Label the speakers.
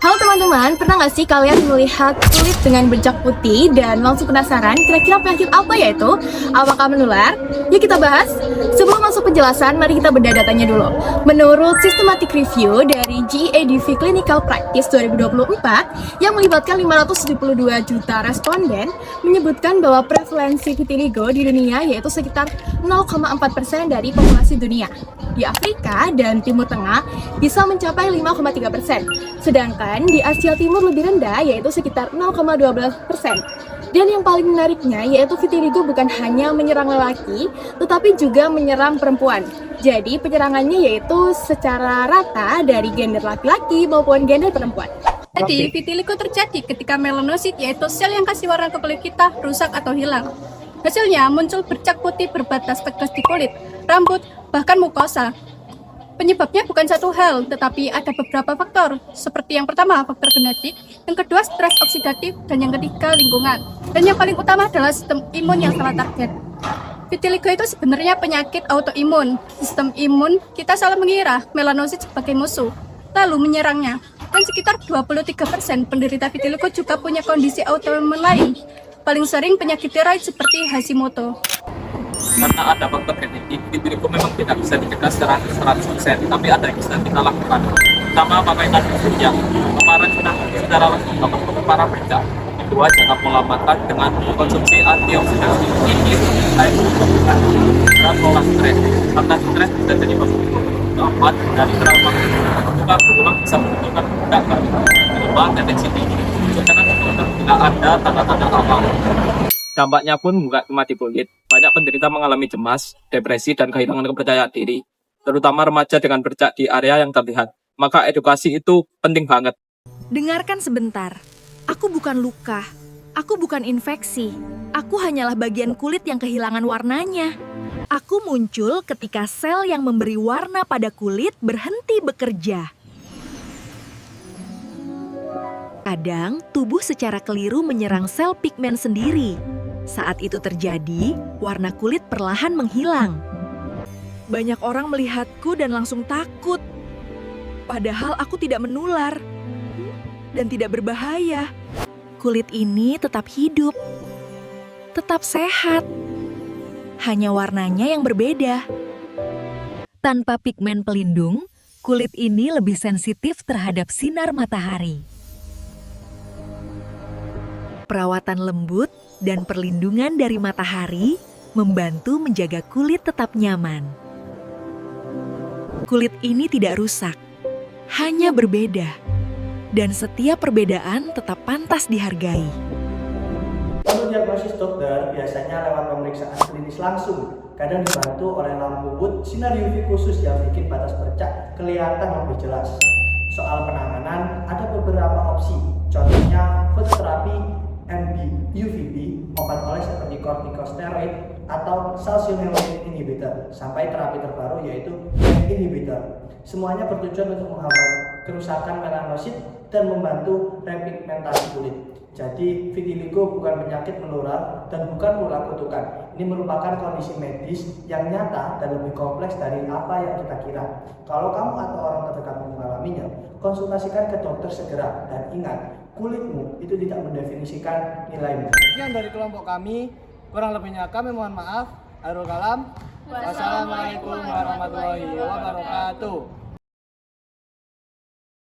Speaker 1: Halo teman-teman, pernah nggak sih kalian melihat kulit dengan bercak putih dan langsung penasaran kira-kira penyakit apa ya itu? Apakah menular? Yuk kita bahas. Sebelum masuk penjelasan, mari kita bedah datanya dulu. Menurut Systematic Review dari GEADV Clinical Practice 2024 yang melibatkan 572 juta responden, menyebutkan bahwa prevalensi vitiligo di dunia yaitu sekitar 0,4% dari populasi dunia. Di Afrika dan Timur Tengah bisa mencapai 5,3%, sedangkan di Asia Timur lebih rendah yaitu sekitar 0,12%. Dan yang paling menariknya yaitu vitiligo bukan hanya menyerang lelaki, tetapi juga menyerang perempuan. Jadi penyerangannya yaitu secara rata dari gender laki-laki maupun gender perempuan.
Speaker 2: Jadi, vitiligo terjadi ketika melanosit, yaitu sel yang kasih warna ke kulit kita, rusak atau hilang. Hasilnya muncul bercak putih berbatas tegas di kulit, rambut, bahkan mukosa. Penyebabnya bukan satu hal, tetapi ada beberapa faktor, seperti yang pertama, faktor genetik, yang kedua, stres oksidatif, dan yang ketiga, lingkungan. Dan yang paling utama adalah sistem imun yang salah target. Vitiligo itu sebenarnya penyakit autoimun. Sistem imun kita salah mengira melanosit sebagai musuh, lalu menyerangnya. Dan sekitar 23% penderita vitiligo juga punya kondisi autoimun lain. Paling sering penyakit tiroid seperti Hashimoto.
Speaker 3: Karena ada faktor genetik, vitiligo memang tidak bisa dicegah secara 100%, tapi ada yang bisa kita lakukan. Pertama, pakai tanda surya. Kemarin sudah langsung dapat para bercak. Kedua, jaga pola makan dengan konsumsi antioksidasi tinggi, air dan pola stres. Karena stres bisa jadi pemicu. Keempat, dari trauma. Juga berulang bisa membutuhkan budak baru. Kelima, deteksi tinggi. Jangan tidak ada tanda-tanda awal. Dampaknya pun nggak cuma di kulit. Banyak penderita mengalami cemas, depresi, dan kehilangan kepercayaan diri. Terutama remaja dengan bercak di area yang terlihat. Maka edukasi itu penting banget.
Speaker 4: Dengarkan sebentar. Aku bukan luka. Aku bukan infeksi. Aku hanyalah bagian kulit yang kehilangan warnanya. Aku muncul ketika sel yang memberi warna pada kulit berhenti bekerja. Kadang, tubuh secara keliru menyerang sel pigmen sendiri. Saat itu terjadi, warna kulit perlahan menghilang. Banyak orang melihatku dan langsung takut. Padahal aku tidak menular dan tidak berbahaya. Kulit ini tetap hidup, tetap sehat. Hanya warnanya yang berbeda. Tanpa pigmen pelindung, kulit ini lebih sensitif terhadap sinar matahari. Perawatan lembut dan perlindungan dari matahari membantu menjaga kulit tetap nyaman. Kulit ini tidak rusak, hanya berbeda, dan setiap perbedaan tetap pantas dihargai.
Speaker 5: Untuk diagnosis dokter biasanya lewat pemeriksaan klinis langsung, kadang dibantu oleh lampu wood sinar UV khusus yang bikin batas bercak kelihatan lebih jelas. Soal penanganan ada beberapa opsi, contohnya fototerapi, MB, UVB, obat oles seperti corticosteroid atau calcium inhibitor, sampai terapi terbaru yaitu MEK inhibitor. Semuanya bertujuan untuk menghambat kerusakan melanosit dan membantu repigmentasi kulit. Jadi vitiligo bukan penyakit menular dan bukan ulah kutukan. Ini merupakan kondisi medis yang nyata dan lebih kompleks dari apa yang kita kira. Kalau kamu atau orang terdekat mengalaminya, konsultasikan ke dokter segera dan ingat, kulitmu itu tidak mendefinisikan nilaimu.
Speaker 6: Sekian dari kelompok kami, kurang lebihnya kami mohon maaf. Akhirul kalam. Wassalamualaikum warahmatullahi wabarakatuh.